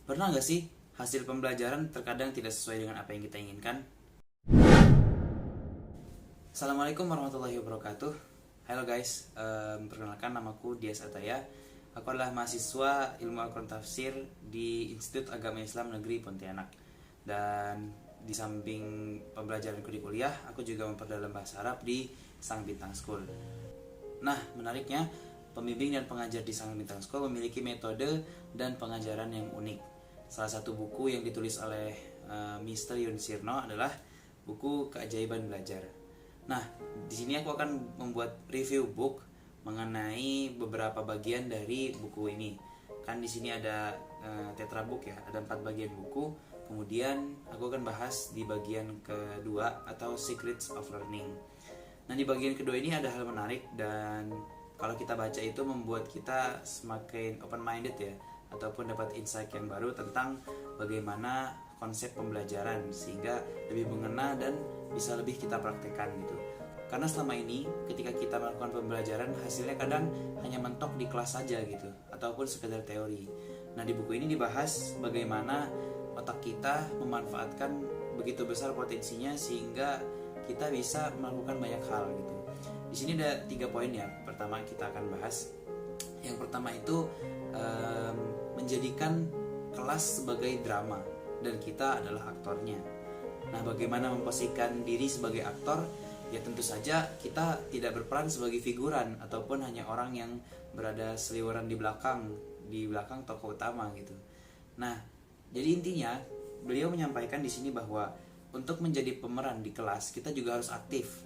Pernah nggak sih hasil pembelajaran terkadang tidak sesuai dengan apa yang kita inginkan? Assalamualaikum warahmatullahi wabarakatuh. Halo guys, perkenalkan namaku Dias Ataya. Aku adalah mahasiswa Ilmu Al-Quran Tafsir di Institut Agama Islam Negeri Pontianak. Dan di samping pembelajaranku di kuliah, aku juga memperdalam bahasa Arab di Sang Bintang School. Nah, menariknya, pembimbing dan pengajar di Sang Bintang School memiliki metode dan pengajaran yang unik. Salah satu buku yang ditulis oleh Mr. Yun Sirno adalah buku Keajaiban Belajar. Nah, di sini aku akan membuat review book mengenai beberapa bagian dari buku ini. Kan di sini ada tetrabook ya, ada 4 bagian buku. Kemudian aku akan bahas di bagian kedua atau Secrets of Learning. Nah, di bagian kedua ini ada hal menarik dan kalau kita baca itu membuat kita semakin open minded ya, ataupun dapat insight yang baru tentang bagaimana konsep pembelajaran sehingga lebih mengena dan bisa lebih kita praktekkan gitu. Karena selama ini ketika kita melakukan pembelajaran hasilnya kadang hanya mentok di kelas saja gitu ataupun sekedar teori. Nah, di buku ini dibahas bagaimana otak kita memanfaatkan begitu besar potensinya sehingga kita bisa melakukan banyak hal gitu. Di sini ada 3 poin ya. Pertama kita akan bahas. Yang pertama itu menjadikan kelas sebagai drama dan kita adalah aktornya. Nah, bagaimana memposisikan diri sebagai aktor? Ya tentu saja kita tidak berperan sebagai figuran ataupun hanya orang yang berada seliweran di belakang tokoh utama gitu. Nah, jadi intinya beliau menyampaikan di sini bahwa untuk menjadi pemeran di kelas kita juga harus aktif.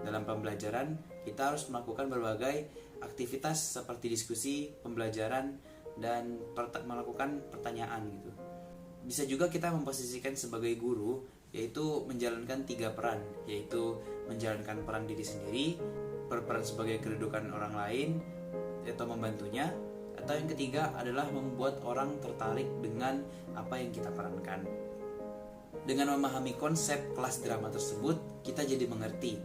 Dalam pembelajaran kita harus melakukan berbagai aktivitas seperti diskusi, pembelajaran, dan melakukan pertanyaan gitu. Bisa juga kita memposisikan sebagai guru, yaitu menjalankan 3 peran, yaitu menjalankan peran diri sendiri, berperan sebagai kedudukan orang lain atau membantunya, atau yang ketiga adalah membuat orang tertarik dengan apa yang kita perankan. Dengan memahami konsep kelas drama tersebut, kita jadi mengerti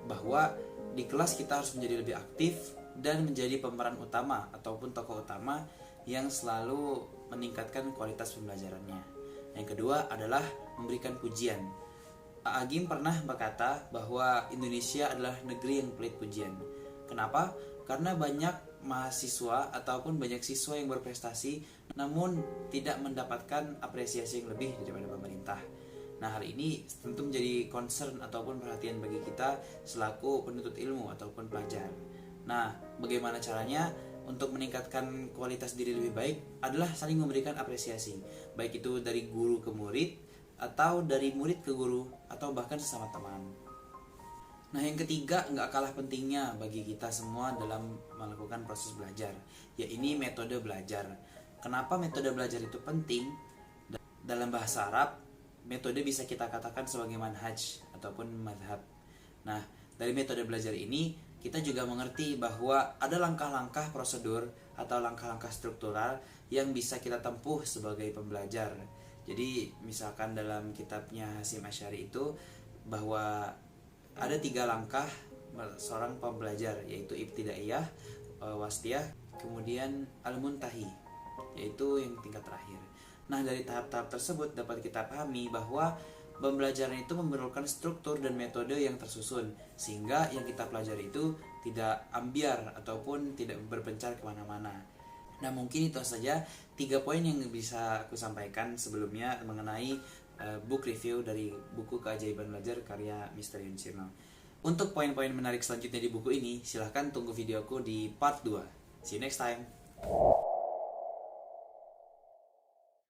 bahwa di kelas kita harus menjadi lebih aktif dan menjadi pemeran utama ataupun tokoh utama yang selalu meningkatkan kualitas pembelajarannya. Yang kedua adalah memberikan pujian. Agim pernah berkata bahwa Indonesia adalah negeri yang pelit pujian. Kenapa? Karena banyak mahasiswa ataupun banyak siswa yang berprestasi namun tidak mendapatkan apresiasi yang lebih daripada pemerintah. Nah, hal ini tentu menjadi concern ataupun perhatian bagi kita selaku penuntut ilmu ataupun pelajar. Nah, bagaimana caranya untuk meningkatkan kualitas diri lebih baik adalah saling memberikan apresiasi, baik itu dari guru ke murid atau dari murid ke guru atau bahkan sesama teman. Nah, yang ketiga nggak kalah pentingnya bagi kita semua dalam melakukan proses belajar, yaitu metode belajar. Kenapa metode belajar itu penting? Dalam bahasa Arab, metode bisa kita katakan sebagai manhaj ataupun madhab. Nah, dari metode belajar ini kita juga mengerti bahwa ada langkah-langkah prosedur atau langkah-langkah struktural yang bisa kita tempuh sebagai pembelajar. Jadi misalkan dalam kitabnya Hasyim Asy'ari itu bahwa ada 3 langkah seorang pembelajar, yaitu ibtidaiyah, wastiyah, kemudian al-muntahi, yaitu yang tingkat terakhir. Nah, dari tahap-tahap tersebut dapat kita pahami bahwa pembelajaran itu memerlukan struktur dan metode yang tersusun sehingga yang kita pelajari itu tidak ambiar ataupun tidak berpencar kemana-mana. Nah, mungkin itu saja 3 poin yang bisa aku sampaikan sebelumnya mengenai book review dari buku Keajaiban Belajar karya Mr. Yun Sirno. Untuk poin-poin menarik selanjutnya di buku ini, silahkan tunggu videoku di part 2. See you next time.